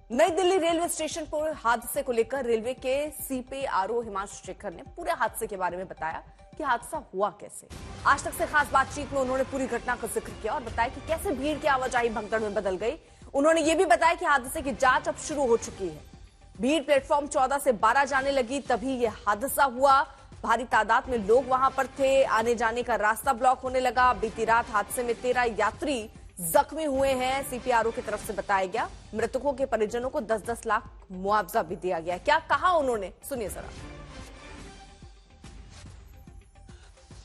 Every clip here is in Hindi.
नई दिल्ली रेलवे स्टेशन पर हादसे को लेकर रेलवे के सीपीआरओ हिमांशु शेखर ने पूरे हादसे के बारे में बताया कि हादसा हुआ कैसे। आज तक से खास बातचीत में उन्होंने पूरी घटना का जिक्र किया और बताया कि कैसे भीड़ की आवाजाही भगदड़ में बदल गई। उन्होंने ये भी बताया कि हादसे की जांच अब शुरू हो चुकी है। भीड़ प्लेटफॉर्म 14 से 12 जाने लगी, तभी यह हादसा हुआ। भारी तादाद में लोग वहां पर थे, आने जाने का रास्ता ब्लॉक होने लगा। बीती रात हादसे में 13 यात्री जख्मी हुए हैं, सीपीआरओ की तरफ से बताया गया। मृतकों के परिजनों को 10-10 लाख मुआवजा भी दिया गया। क्या कहा उन्होंने, सुनिए जरा।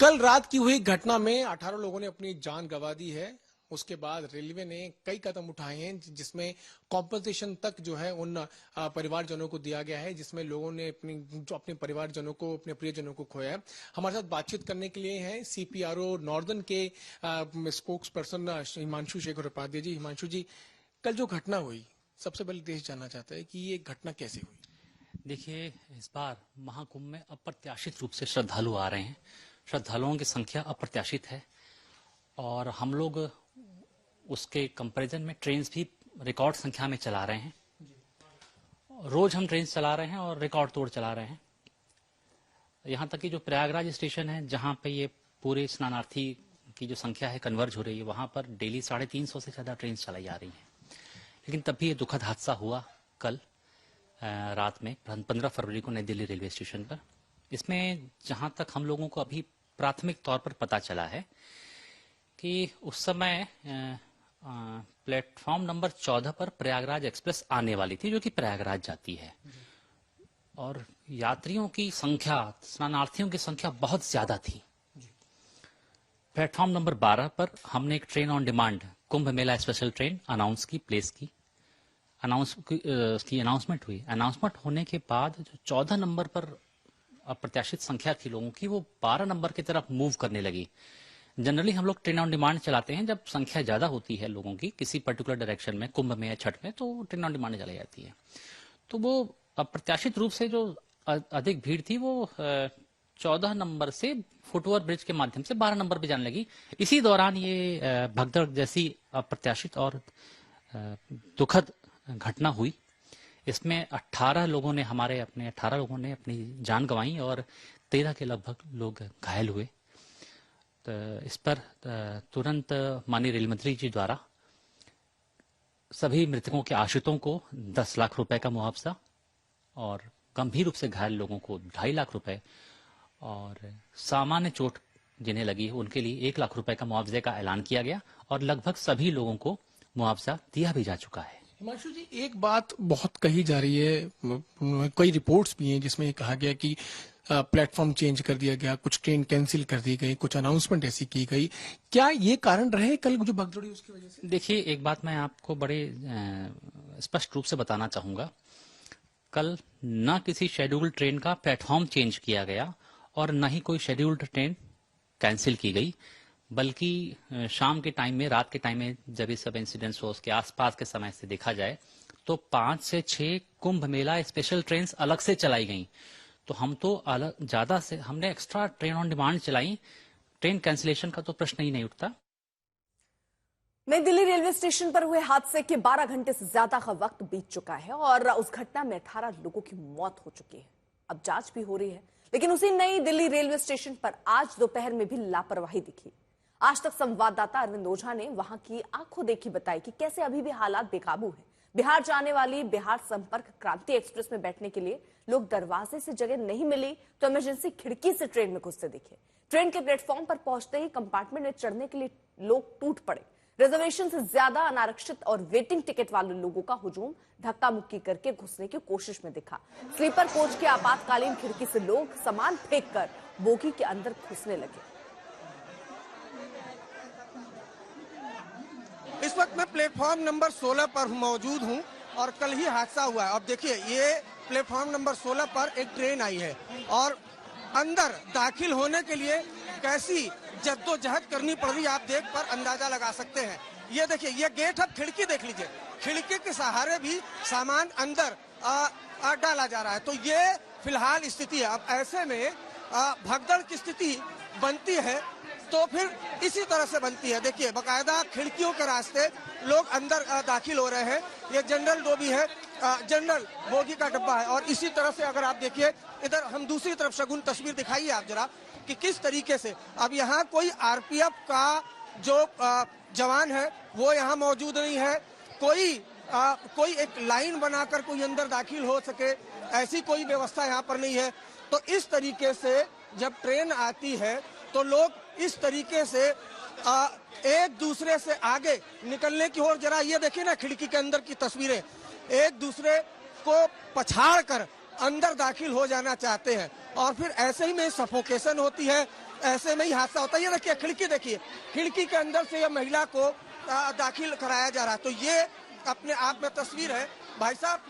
कल रात की हुई घटना में 18 लोगों ने अपनी जान गंवा दी है। उसके बाद रेलवे ने कई कदम उठाए हैं, जिसमें कॉम्पनसेशन तक जो है उन परिवारजनों को दिया गया है, जिसमें लोगों ने अपने परिवारजनों को, अपने प्रियजनों को खोया है। हमारे साथ बातचीत करने के लिए हैं सीपीआरओ नॉर्दर्न के स्पोक्स पर्सन हिमांशु शेखर उपाध्याय जी। हिमांशु जी, कल जो घटना हुई, सबसे पहले देश जानना चाहता है कि ये घटना कैसे हुई। देखिए, इस बार महाकुंभ में अप्रत्याशित रूप से श्रद्धालु आ रहे हैं। श्रद्धालुओं की संख्या अप्रत्याशित है और हम लोग उसके कंपैरिजन में ट्रेन्स भी रिकॉर्ड संख्या में चला रहे हैं। रोज हम ट्रेन चला रहे हैं और रिकॉर्ड तोड़ चला रहे हैं। यहाँ तक कि जो प्रयागराज स्टेशन है, जहाँ पे ये पूरे स्नानार्थी की जो संख्या है कन्वर्ज हो रही है, वहाँ पर डेली 350 से ज़्यादा ट्रेन चलाई जा रही हैं। लेकिन तब भी ये दुखद हादसा हुआ कल रात में 15 फरवरी को नई दिल्ली रेलवे स्टेशन पर। इसमें जहाँ तक हम लोगों को अभी प्राथमिक तौर पर पता चला है कि उस समय प्लेटफॉर्म नंबर 14 पर प्रयागराज एक्सप्रेस आने वाली थी, जो कि प्रयागराज जाती है, और यात्रियों की संख्या, स्नानार्थियों की संख्या बहुत ज्यादा थी। प्लेटफॉर्म नंबर 12 पर हमने एक train on demand Kumbh Mela special train announce की, प्लेस की, अनाउंसमेंट हुई। अनाउंसमेंट होने के बाद जो 14 नंबर पर अप्रत्याशित संख्या थी लोगों की, वो 12 नंबर की तरफ मूव करने लगी। जनरली हम लोग ट्रेन ऑन डिमांड चलाते हैं जब संख्या ज्यादा होती है लोगों की किसी पर्टिकुलर डायरेक्शन में, कुंभ में या छठ में, तो ट्रेन ऑन डिमांड चलाई जाती है। तो वो अप्रत्याशित रूप से जो अधिक भीड़ थी वो 14 नंबर से फुटओवर ब्रिज के माध्यम से 12 नंबर पे जाने लगी। इसी दौरान ये भगदड़ जैसी अप्रत्याशित और दुखद घटना हुई। इसमें 18 लोगों ने अपनी जान गंवाई और 13 के लगभग लोग घायल हुए। तो इस पर तुरंत माननीय रेल मंत्री जी द्वारा सभी मृतकों के आश्रितों को 10 लाख रुपए का मुआवजा और गंभीर रूप से घायल लोगों को 2.5 लाख रुपए और सामान्य चोट जिन्हें लगी उनके लिए 1 लाख रुपए का मुआवजे का ऐलान किया गया और लगभग सभी लोगों को मुआवजा दिया भी जा चुका है। हिमांशु जी, एक बात बहुत कही जा रही है, कई रिपोर्ट्स भी हैं जिसमें कहा गया कि प्लेटफॉर्म चेंज कर दिया गया, कुछ ट्रेन कैंसिल कर दी गई, कुछ अनाउंसमेंट ऐसी की गई। क्या ये कारण रहे कल जो भगदड़ हुई उसकी वजह से? देखिए, एक बात मैं आपको बड़े स्पष्ट रूप से बताना चाहूंगा। कल न किसी शेड्यूल्ड ट्रेन का प्लेटफॉर्म चेंज किया गया और न ही कोई शेड्यूल्ड ट्रेन कैंसिल की गई, बल्कि शाम के टाइम में, रात के टाइम में जब ये सब इंसिडेंट्स हो, उसके आसपास के समय से देखा जाए तो 5 से 6 कुंभ मेला स्पेशल ट्रेन अलग से चलाई गई। तो हम तो हमने एक्स्ट्रा ट्रेन ऑन डिमांड चलाई, ट्रेन कैंसिलेशन का तो प्रश्न ही नहीं उठता। नई दिल्ली रेलवे स्टेशन पर हुए हादसे के 12 घंटे से ज्यादा का वक्त बीत चुका है और उस घटना में 18 लोगों की मौत हो चुकी है। अब जांच भी हो रही है, लेकिन उसी नई दिल्ली रेलवे स्टेशन पर आज दोपहर में भी लापरवाही दिखी। आज तक संवाददाता अरविंद ओझा ने वहां की आंखों देखी बताई कि कैसे अभी भी हालात बेकाबू हैं। बिहार जाने वाली बिहार संपर्क क्रांति एक्सप्रेस में बैठने के लिए लोग दरवाजे से जगह नहीं मिली तो इमरजेंसी खिड़की से ट्रेन में घुसते दिखे। ट्रेन के प्लेटफॉर्म पर पहुंचते ही कंपार्टमेंट में चढ़ने के लिए लोग टूट पड़े। रिजर्वेशन से ज्यादा अनारक्षित और वेटिंग टिकट वाले लोगों का हुजूम धक्का मुक्की करके घुसने की कोशिश में दिखा। स्लीपर कोच की आपातकालीन खिड़की से लोग सामान फेंक कर बोगी के अंदर घुसने लगे। इस वक्त मैं प्लेटफॉर्म नंबर 16 पर मौजूद हूं और कल ही हादसा हुआ है। अब देखिए, ये प्लेटफॉर्म नंबर 16 पर एक ट्रेन आई है और अंदर दाखिल होने के लिए कैसी जद्दोजहद करनी पड़ रही है, आप देख कर अंदाजा लगा सकते हैं। ये देखिए, ये गेट, अब खिड़की देख लीजिए, खिड़की के सहारे भी सामान अंदर डाला जा रहा है। तो ये फिलहाल स्थिति है। अब ऐसे में भगदड़ की स्थिति बनती है तो फिर इसी तरह से बनती है। देखिए, बाकायदा खिड़कियों के रास्ते लोग अंदर दाखिल हो रहे हैं। ये जनरल डोबी है जनरल बोगी का डब्बा है। और इसी तरह से अगर आप देखिए इधर हम दूसरी तरफ शगुन तस्वीर दिखाइए आप जरा कि किस तरीके से अब यहाँ कोई आरपीएफ का जो जवान है वो यहाँ मौजूद नहीं है। कोई एक लाइन बनाकर कोई अंदर दाखिल हो सके ऐसी कोई व्यवस्था यहाँ पर नहीं है। तो इस तरीके से जब ट्रेन आती है तो लोग इस तरीके से एक दूसरे से आगे निकलने की ओर, जरा ये देखिए ना खिड़की के अंदर की तस्वीरें, एक दूसरे को पछाड़ कर अंदर दाखिल हो जाना चाहते हैं और फिर ऐसे ही में सफोकेशन होती है, ऐसे में ही हादसा होता है। ये देखिए खिड़की, देखिए खिड़की के अंदर से यह महिला को दाखिल कराया जा रहा है। तो ये अपने आप में तस्वीर है भाई साहब।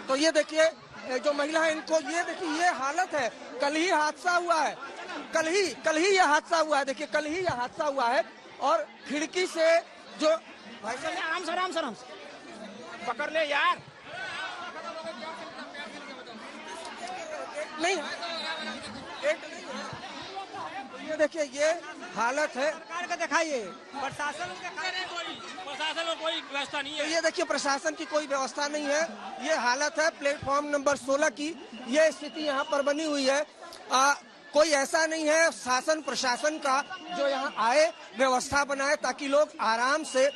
तो ये देखिए जो महिला है इनको, ये देखिए ये हालत है। कल ही हादसा हुआ है, कल ही यह हादसा हुआ है। देखिए कल ही यह हादसा हुआ है और खिड़की से जो भाई साहब आराम से पकड़ ले यार, नहीं ये देखिए ये हालत है। सरकार का दिखाइए, प्रशासन को कोई व्यवस्था नहीं तो है। ये देखिए प्रशासन की कोई व्यवस्था नहीं है। ये हालत है प्लेटफॉर्म नंबर 16 की, ये स्थिति यहाँ पर बनी हुई है। कोई ऐसा नहीं है शासन प्रशासन का जो यहाँ आए व्यवस्था बनाए ताकि लोग आराम से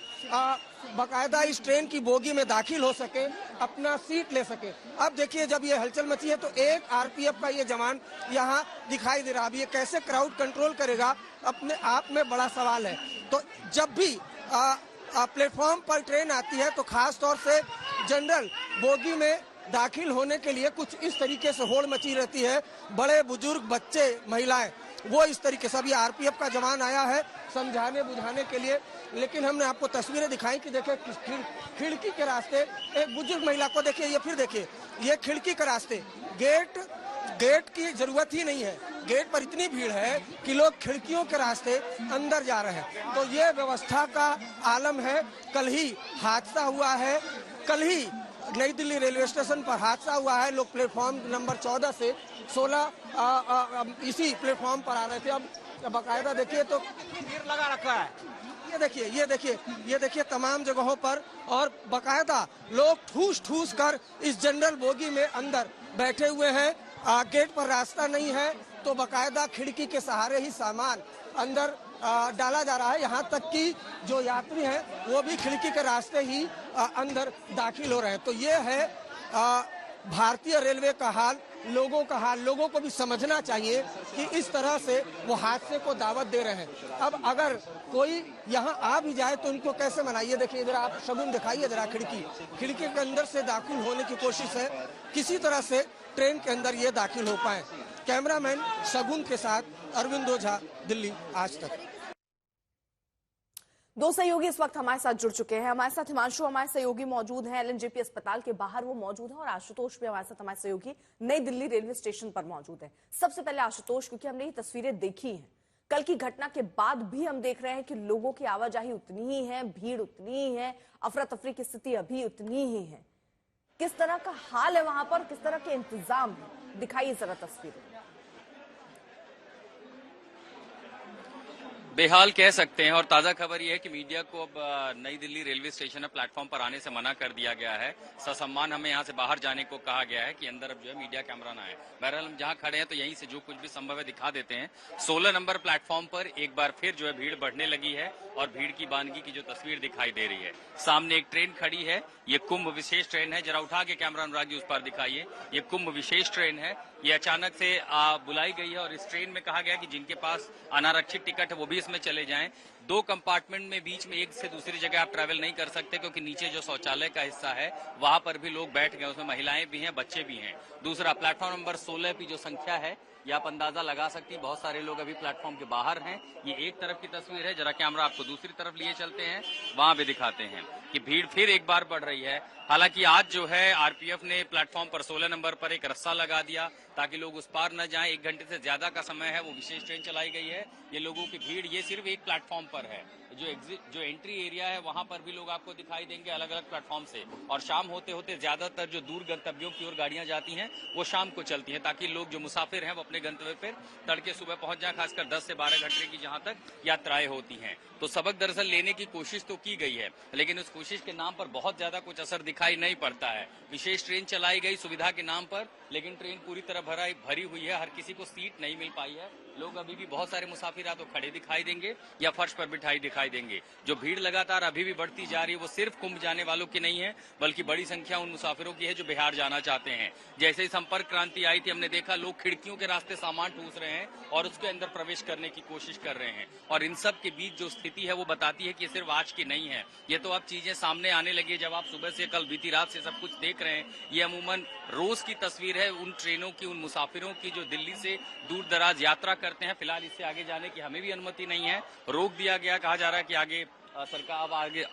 बकायदा इस ट्रेन की बोगी में दाखिल हो सके, अपना सीट ले सके। अब देखिए जब ये हलचल मची है तो एक आरपीएफ का ये जवान यहाँ दिखाई दे रहा। अब ये कैसे क्राउड कंट्रोल करेगा अपने आप में बड़ा सवाल है। तो जब भी प्लेटफॉर्म पर ट्रेन आती है तो खास तौर से जनरल बोगी में दाखिल होने के लिए कुछ इस तरीके से होड़ मची रहती है। बड़े बुजुर्ग, बच्चे, महिलाएं, वो इस तरीके से। अभी आरपीएफ का जवान आया है समझाने बुझाने के लिए, लेकिन हमने आपको तस्वीरें दिखाई कि देखिए खिड़की के रास्ते एक बुजुर्ग महिला को देखिए, ये फिर देखिए ये खिड़की के रास्ते, गेट की जरूरत ही नहीं है। गेट पर इतनी भीड़ है कि लोग खिड़कियों के रास्ते अंदर जा रहे हैं। तो ये व्यवस्था का आलम है। कल ही हादसा हुआ है, कल ही नई दिल्ली रेलवे स्टेशन पर हादसा हुआ है। लोग प्लेटफॉर्म नंबर 14 से 16 इसी प्लेटफॉर्म पर आ रहे थे। अब बाकायदा देखिए तो भीड़ लगा रखा है। ये देखिए तमाम जगहों पर और बाकायदा लोग ठूस कर इस जनरल बोगी में अंदर बैठे हुए हैं। गेट पर रास्ता नहीं है तो बाकायदा खिड़की के सहारे ही सामान अंदर डाला जा रहा है। यहाँ तक कि जो यात्री हैं वो भी खिड़की के रास्ते ही अंदर दाखिल हो रहे हैं। तो ये है भारतीय रेलवे का हाल, लोगों का हाल। लोगों को भी समझना चाहिए कि इस तरह से वो हादसे को दावत दे रहे हैं। अब अगर कोई यहाँ आ भी जाए तो उनको कैसे मनाइए। देखिए इधर आप शगुन दिखाइए जरा, खिड़की के अंदर से दाखिल होने की कोशिश है, किसी तरह से ट्रेन के अंदर ये दाखिल हो पाए। कैमरामैन शगुन के साथ अरविंद ओझा, दिल्ली आज तक। दो सहयोगी इस वक्त हमारे साथ जुड़ चुके हैं। हमारे साथ हिमांशु हमारे सहयोगी मौजूद हैं, एलएनजेपी अस्पताल के बाहर वो मौजूद है, और आशुतोष भी हमारे साथ हमारे सहयोगी नई दिल्ली रेलवे स्टेशन पर मौजूद है। सबसे पहले आशुतोष, क्योंकि हमने ये तस्वीरें देखी हैं, कल की घटना के बाद भी हम देख रहे हैं कि लोगों की आवाजाही उतनी ही है, भीड़ उतनी ही है, अफरा तफरी की स्थिति अभी उतनी ही है। किस तरह का हाल है वहां पर, किस तरह के इंतजाम है, दिखाइए जरा तस्वीरें। बेहाल कह सकते हैं। और ताजा खबर यह है कि मीडिया को अब नई दिल्ली रेलवे स्टेशन में प्लेटफॉर्म पर आने से मना कर दिया गया है। ससम्मान हमें यहां से बाहर जाने को कहा गया है कि अंदर अब जो है मीडिया कैमरा ना है। बहरहाल हम जहां खड़े हैं तो यहीं से जो कुछ भी संभव है दिखा देते हैं। 16 नंबर प्लेटफॉर्म पर एक बार फिर जो है भीड़ बढ़ने लगी है और भीड़ की बानगी की जो तस्वीर दिखाई दे रही है। सामने एक ट्रेन खड़ी है, ये कुंभ विशेष ट्रेन है। जरा उठा के कैमरा अनुरागी उस पर दिखाइए। ये कुंभ विशेष ट्रेन है, ये अचानक से बुलाई गई है और इस ट्रेन में कहा गया कि जिनके पास अनारक्षित टिकट है वो भी इसमें चले जाएं। 2 कंपार्टमेंट में बीच में एक से दूसरी जगह आप ट्रैवल नहीं कर सकते क्योंकि नीचे जो शौचालय का हिस्सा है वहां पर भी लोग बैठ गए, उसमें महिलाएं भी हैं, बच्चे भी हैं। दूसरा, प्लेटफॉर्म नंबर 16 की जो संख्या है ये आप अंदाजा लगा सकती, बहुत सारे लोग अभी प्लेटफॉर्म के बाहर हैं। ये एक तरफ की तस्वीर है, जरा कैमरा आपको दूसरी तरफ लिए चलते हैं, वहां भी दिखाते हैं कि भीड़ फिर एक बार बढ़ रही है। हालांकि आज जो है आरपीएफ ने प्लेटफॉर्म पर 16 नंबर पर एक रस्सा लगा दिया ताकि लोग उस पार न जाएं। 1 घंटे से ज्यादा का समय है, वो विशेष ट्रेन चलाई गई है। ये लोगों की भीड़ ये सिर्फ एक प्लेटफॉर्म पर है, जो एंट्री एरिया है वहां पर भी लोग आपको दिखाई देंगे अलग अलग प्लेटफॉर्म से। और शाम होते होते ज्यादातर जो दूर गंतव्यों की ओर गाड़ियां जाती हैं वो शाम को चलती हैं, ताकि लोग जो मुसाफिर हैं वो अपने गंतव्य पर तड़के सुबह पहुंच जाए, खासकर 10 से 12 घंटे की जहां तक यात्राएं होती हैं। तो सबक दरअसल लेने की कोशिश तो की गई है, लेकिन उस कोशिश के नाम पर बहुत ज्यादा कुछ असर दिखाई नहीं पड़ता है। विशेष ट्रेन चलाई गई सुविधा के नाम पर, लेकिन ट्रेन पूरी तरह भरी हुई है, हर किसी को सीट नहीं मिल पाई है। लोग अभी भी बहुत सारे मुसाफिर या तो खड़े दिखाई देंगे या फर्श पर बिठाई दिखाई देंगे। जो भीड़ लगातार अभी भी बढ़ती जा रही है वो सिर्फ कुंभ जाने वालों की नहीं है, बल्कि बड़ी संख्या उन मुसाफिरों की है जो बिहार जाना चाहते हैं। जैसे ही संपर्क क्रांति आई थी, हमने देखा लोग खिड़कियों के रास्ते सामान ठूस रहे हैं और उसके अंदर प्रवेश करने की कोशिश कर रहे हैं। और इन सब के बीच जो स्थिति है वो बताती है कि सिर्फ आज की नहीं है, ये तो अब चीजें सामने आने लगी। जब आप सुबह से कल बीती रात से सब कुछ देख रहे हैं, ये अमूमन रोज की तस्वीर है उन ट्रेनों की, उन मुसाफिरों की जो दिल्ली से दूर दराज यात्रा करते हैं। फिलहाल इससे आगे जाने की हमें भी अनुमति नहीं है, रोक दिया गया, कहा जा रहा है कि आगे सरकार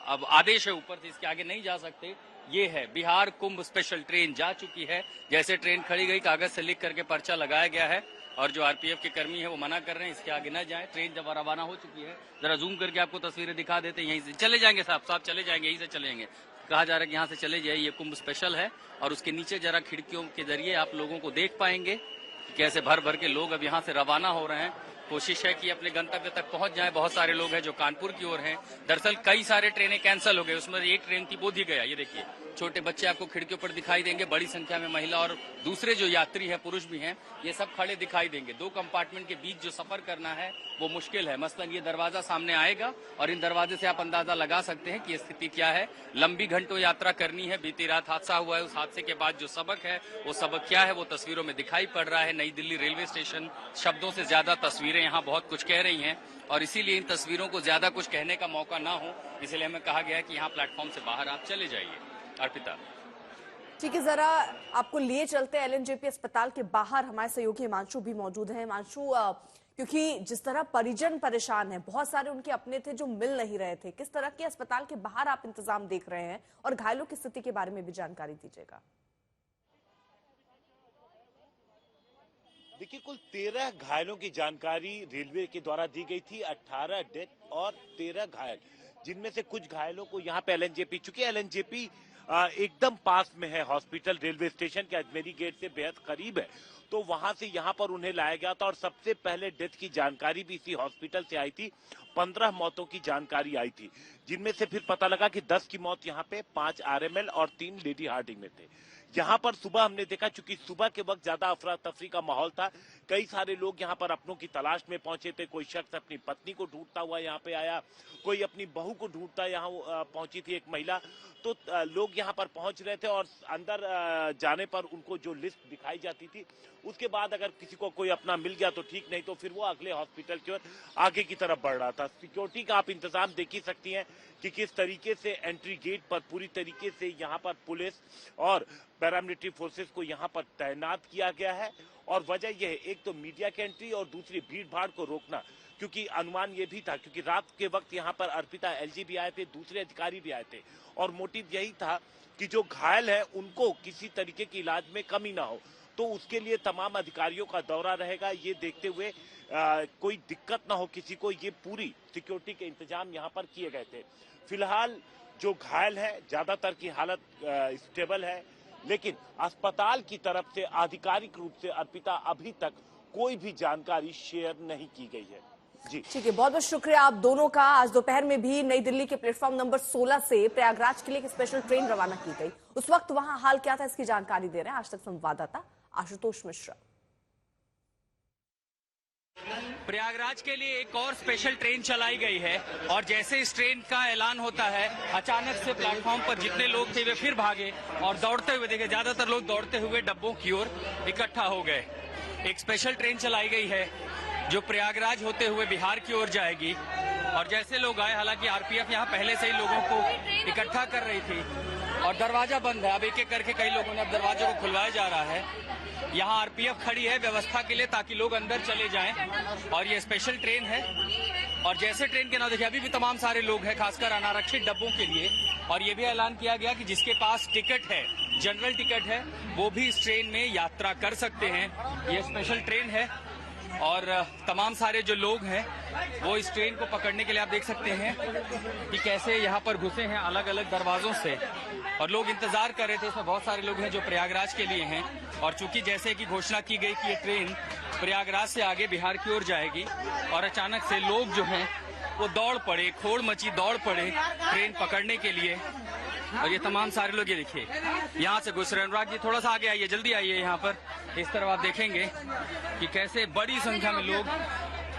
अब आदेश है ऊपर से, इसके आगे नहीं जा सकते। ये है बिहार कुंभ स्पेशल ट्रेन जा चुकी है। जैसे ट्रेन खड़ी गई, कागज से लिख करके पर्चा लगाया गया है और जो आरपीएफ के कर्मी है वो मना कर रहे हैं इसके आगे न जाए। ट्रेन जब रवाना हो चुकी है, जरा जूम करके आपको तस्वीरें दिखा देते हैं। यहीं से चले जाएंगे साहब चले जाएंगे, यहीं से चलेंगे। कहा जा रहा है कि यहाँ से चले जाइए, ये कुंभ स्पेशल है। और उसके नीचे जरा खिड़कियों के जरिए आप लोगों को देख पाएंगे कि कैसे भर भर के लोग अब यहाँ से रवाना हो रहे हैं। कोशिश है कि अपने गंतव्य तक पहुंच जाए। बहुत सारे लोग हैं जो कानपुर की ओर हैं। दरअसल कई सारे ट्रेनें कैंसिल हो गए, उसमें एक ट्रेन थी बोध गया। ये देखिए छोटे बच्चे आपको खिड़कियों पर दिखाई देंगे, बड़ी संख्या में महिला और दूसरे जो यात्री हैं पुरुष भी हैं, ये सब खड़े दिखाई देंगे। 2 कंपार्टमेंट के बीच जो सफर करना है वो मुश्किल है। मसलन ये दरवाजा सामने आएगा और इन दरवाजे से आप अंदाजा लगा सकते हैं कि स्थिति क्या है। लंबी घंटों यात्रा करनी है। बीती रात हादसा हुआ है, उस हादसे के बाद जो सबक है वो सबक क्या है वो तस्वीरों में दिखाई पड़ रहा है। नई दिल्ली रेलवे स्टेशन, शब्दों से ज्यादा तस्वीरें यहाँ बहुत कुछ कह रही हैं और इसीलिए इन तस्वीरों को ज्यादा कुछ कहने का मौका ना हो, इसलिए हमें कहा गया है कि यहाँ प्लेटफॉर्म से बाहर आप चले जाइए। अर्पिता, ठीक है, जरा आपको लिए चलते हैं एलएनजेपी अस्पताल के बाहर। हमारे सहयोगी हिमांशु भी मौजूद हैं। हिमांशु, क्योंकि जिस तरह परिजन परेशान हैं, बहुत सारे उनके अपने थे जो मिल नहीं रहे थे, किस तरह के अस्पताल के बाहर आप इंतजाम देख रहे हैं और घायलों की स्थिति के बारे में भी जानकारी दीजिएगा। देखिए, कुल 13 घायलों की जानकारी रेलवे के द्वारा दी गई थी। 18 डेथ और 13 घायल, जिनमें से कुछ घायलों को यहाँ पे एलएनजेपी, चूंकि एलएनजेपी एकदम पास में है हॉस्पिटल, रेलवे स्टेशन के अजमेरी गेट से बेहद करीब है, तो वहां से यहाँ पर उन्हें लाया गया था। और सबसे पहले डेथ की जानकारी भी इसी हॉस्पिटल से आई थी। 15 मौतों की जानकारी आई थी, जिनमें से फिर पता लगा कि 10 की मौत यहाँ पे 5 आरएमएल और 3 लेडी हार्डिंग में थे। यहाँ पर सुबह हमने देखा, चूंकि सुबह के वक्त ज्यादा अफरा तफरी का माहौल था, कई सारे लोग यहाँ पर अपनों की तलाश में पहुंचे थे। कोई शख्स अपनी पत्नी को ढूंढता हुआ यहाँ पे आया, कोई अपनी बहू को ढूंढता यहाँ पहुंची थी एक महिला। तो लोग यहाँ पर पहुंच रहे थे और अंदर जाने पर उनको जो लिस्ट दिखाई जाती थी, उसके बाद अगर किसी को कोई अपना मिल गया तो ठीक, नहीं तो फिर वो अगले हॉस्पिटल की ओर आगे की तरफ बढ़ रहा था। सिक्योरिटी का आप इंतजाम देख ही सकती हैं कि किस तरीके से एंट्री गेट पर पूरी तरीके से यहाँ पर पुलिस और पैरामिलिट्री फोर्सेस को यहाँ पर तैनात किया गया है। और वजह यह है, एक तो मीडिया की एंट्री और दूसरी भीड़ भाड़ को रोकना, क्योंकि अनुमान ये भी था, क्योंकि रात के वक्त यहाँ पर अर्पिता एलजी भी आए थे, दूसरे अधिकारी भी आए थे, और मोटिव यही था कि जो घायल है उनको किसी तरीके की इलाज में कमी ना हो। तो उसके लिए तमाम अधिकारियों का दौरा रहेगा, ये देखते हुए कोई दिक्कत ना हो किसी को, ये पूरी सिक्योरिटी के इंतजाम यहाँ पर किए गए थे। फिलहाल जो घायल है ज्यादातर की हालत स्टेबल है, लेकिन अस्पताल की तरफ से आधिकारिक रूप से अर्पिता अभी तक कोई भी जानकारी शेयर नहीं की गई है। जी ठीक है, बहुत बहुत शुक्रिया आप दोनों का। आज दोपहर में भी नई दिल्ली के प्लेटफॉर्म नंबर 16 से प्रयागराज के लिए एक स्पेशल ट्रेन रवाना की गई। उस वक्त वहां हाल क्या था, इसकी जानकारी दे रहे हैं आज तक संवाददाता आशुतोष मिश्रा। प्रयागराज के लिए एक और स्पेशल ट्रेन चलाई गई है और जैसे इस ट्रेन का ऐलान होता है, अचानक से प्लेटफॉर्म पर जितने लोग थे वे फिर भागे और दौड़ते हुए देखे, ज्यादातर लोग दौड़ते हुए डब्बों की ओर इकट्ठा हो गए। एक स्पेशल ट्रेन चलाई गई है जो प्रयागराज होते हुए बिहार की ओर जाएगी और जैसे लोग आए, हालांकि आरपीएफ यहाँ पहले से ही लोगों को इकट्ठा कर रही थी और दरवाजा बंद है। अब एक एक करके कई लोगों ने अब दरवाजे को खुलवाया जा रहा है। यहाँ आरपीएफ खड़ी है व्यवस्था के लिए ताकि लोग अंदर चले जाएं और ये स्पेशल ट्रेन है। और जैसे ट्रेन के नाम देखिए, अभी भी तमाम सारे लोग हैं, खासकर अनारक्षित डब्बों के लिए। और ये भी ऐलान किया गया कि जिसके पास टिकट है, जनरल टिकट है, वो भी इस ट्रेन में यात्रा कर सकते हैं। ये स्पेशल ट्रेन है और तमाम सारे जो लोग हैं वो इस ट्रेन को पकड़ने के लिए आप देख सकते हैं कि कैसे यहाँ पर घुसे हैं अलग अलग दरवाजों से, और लोग इंतजार कर रहे थे। इसमें बहुत सारे लोग हैं जो प्रयागराज के लिए हैं, और चूंकि जैसे कि घोषणा की गई कि ये ट्रेन प्रयागराज से आगे बिहार की ओर जाएगी, और अचानक से लोग जो हैं वो दौड़ पड़े, खोड़ मची दौड़ पड़े ट्रेन पकड़ने के लिए। और ये तमाम सारे लोग, ये देखिए यहाँ से घुस रहे हैं। अनुराग जी थोड़ा सा आगे आइए, जल्दी आइए यहाँ पर। इस तरफ आप देखेंगे कि कैसे बड़ी संख्या में लोग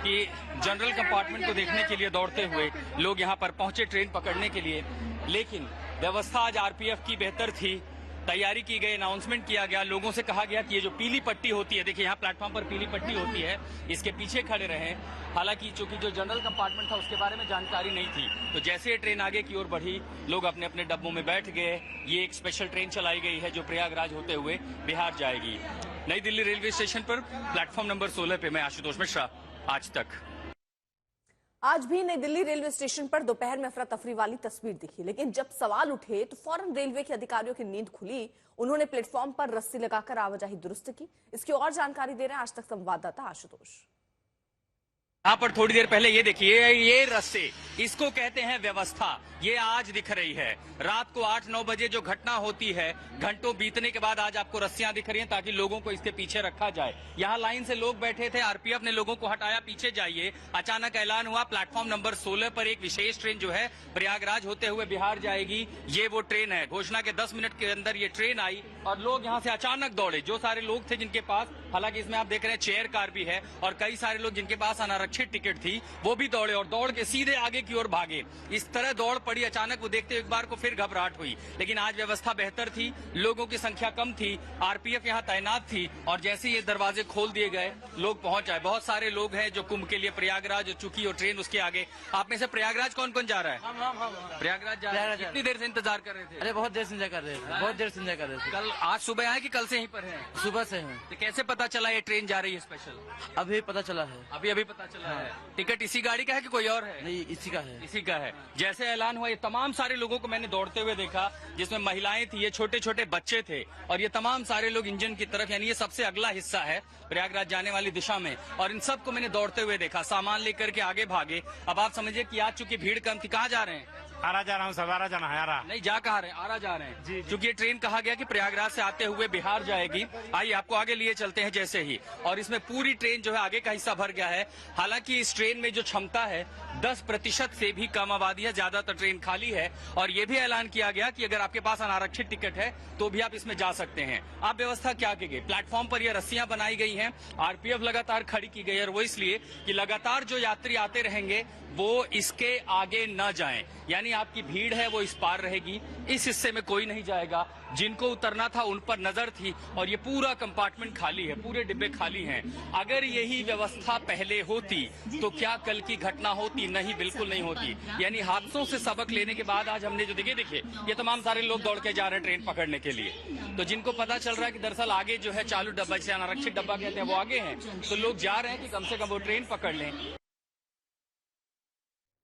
कि जनरल कंपार्टमेंट को देखने के लिए दौड़ते हुए लोग यहाँ पर पहुंचे ट्रेन पकड़ने के लिए। लेकिन व्यवस्था आज आरपीएफ की बेहतर थी, तैयारी की गई, अनाउंसमेंट किया गया, लोगों से कहा गया कि ये जो पीली पट्टी होती है, देखिए यहाँ प्लेटफॉर्म पर पीली पट्टी होती है, इसके पीछे खड़े रहें। हालांकि चूंकि जो जनरल कंपार्टमेंट था उसके बारे में जानकारी नहीं थी, तो जैसे ये ट्रेन आगे की ओर बढ़ी लोग अपने अपने डब्बों में बैठ गए। ये एक स्पेशल ट्रेन चलाई गई है जो प्रयागराज होते हुए बिहार जाएगी। नई दिल्ली रेलवे स्टेशन पर प्लेटफॉर्म नंबर 16 पे मैं आशुतोष मिश्रा, आज तक। आज भी नई दिल्ली रेलवे स्टेशन पर दोपहर में अफरा तफरी वाली तस्वीर दिखी, लेकिन जब सवाल उठे तो फौरन रेलवे के अधिकारियों की नींद खुली। उन्होंने प्लेटफॉर्म पर रस्सी लगाकर आवाजाही दुरुस्त की। इसकी और जानकारी दे रहे हैं आज तक संवाददाता आशुतोष। यहाँ पर थोड़ी देर पहले ये देखिए, ये रस्से, इसको कहते हैं व्यवस्था। ये आज दिख रही है। रात को 8-9 बजे जो घटना होती है, घंटों बीतने के बाद आज आपको रस्सियां दिख रही हैं ताकि लोगों को इसके पीछे रखा जाए। यहाँ लाइन से लोग बैठे थे, आरपीएफ ने लोगों को हटाया, पीछे जाइए। अचानक ऐलान हुआ प्लेटफॉर्म नंबर 16 पर एक विशेष ट्रेन जो है प्रयागराज होते हुए बिहार जाएगी। ये वो ट्रेन है। घोषणा के 10 मिनट के अंदर ये ट्रेन आई और लोग यहाँ से अचानक दौड़े। जो सारे लोग थे जिनके पास, हालांकि इसमें आप देख रहे हैं चेयर कार भी है, और कई सारे लोग जिनके पास अनारक्षित टिकट थी वो भी दौड़े और दौड़ के सीधे आगे की ओर भागे। इस तरह दौड़ पड़ी। अचानक वो देखते एक बार को फिर घबराहट हुई, लेकिन आज व्यवस्था बेहतर थी, लोगों की संख्या कम थी, आरपीएफ यहाँ तैनात थी, और जैसे ये दरवाजे खोल दिए गए लोग पहुंच आए। बहुत सारे लोग हैं जो कुंभ के लिए प्रयागराज चुकी और ट्रेन उसके आगे। आप में से प्रयागराज कौन कौन जा रहा है? हम प्रयागराज जा रहे हैं। कितनी देर से इंतजार कर रहे थे? अरे बहुत देर से इंतजार कर रहे थे, बहुत देर से इंतजार कर रहे थे। कल आज सुबह आए कि कल से यहीं पर है? सुबह से हैं। तो कैसे पता चला ये ट्रेन जा रही है स्पेशल? अभी पता चला है। अभी पता चला है। टिकट इसी गाड़ी का है कि कोई और है? नहीं, इसी का है। इसी का है। जैसे ऐलान हुआ, ये तमाम सारे लोगों को मैंने दौड़ते हुए देखा, जिसमें महिलाएं थी, ये छोटे छोटे बच्चे थे, और ये तमाम सारे लोग इंजन की तरफ, यानी ये सबसे अगला हिस्सा है प्रयागराज जाने वाली दिशा में, और इन सबको मैंने दौड़ते हुए देखा। सामान लेकर के आगे भागे। अब आप समझिए कि आज चूंकि भीड़ कम थी। कहाँ जा रहे हैं? आरा जा रहा हूँ, सब आरा जाना है। आरा नहीं, जा कहाँ रहे हैं? आरा जा रहे हैं। क्योंकि ये ट्रेन कहा गया कि प्रयागराज से आते हुए बिहार जाएगी। आइए आपको आगे लिए चलते हैं जैसे ही। और इसमें पूरी ट्रेन जो है आगे का हिस्सा भर गया है। हालांकि इस ट्रेन में जो क्षमता है 10% से भी कम आबादी है, ज्यादातर ट्रेन खाली है। और ये भी ऐलान किया गया कि अगर आपके पास अनारक्षित टिकट है तो भी आप इसमें जा सकते हैं। आप व्यवस्था क्या की गई? प्लेटफॉर्म पर ये रस्सियां बनाई गई हैं, आरपीएफ लगातार खड़ी की गई है, और वो इसलिए कि लगातार जो यात्री आते रहेंगे वो इसके आगे न जाएं। यानी आपकी भीड़ है वो इस पार रहेगी, इस हिस्से में कोई नहीं जाएगा। जिनको उतरना था उन पर नजर थी, और ये पूरा कंपार्टमेंट खाली है, पूरे डिब्बे खाली हैं। अगर यही व्यवस्था पहले होती तो क्या कल की घटना होती? नहीं, बिल्कुल नहीं होती। यानी हादसों से सबक लेने के बाद आज हमने जो देखिए ये तमाम सारे लोग दौड़ के जा रहे हैं ट्रेन पकड़ने के लिए। तो जिनको पता चल रहा है कि दरअसल आगे जो है चालू डब्बा, जिसे अनारक्षित डब्बा कहते हैं, वो आगे है, तो लोग जा रहे हैं कि कम से कम वो ट्रेन पकड़ लें।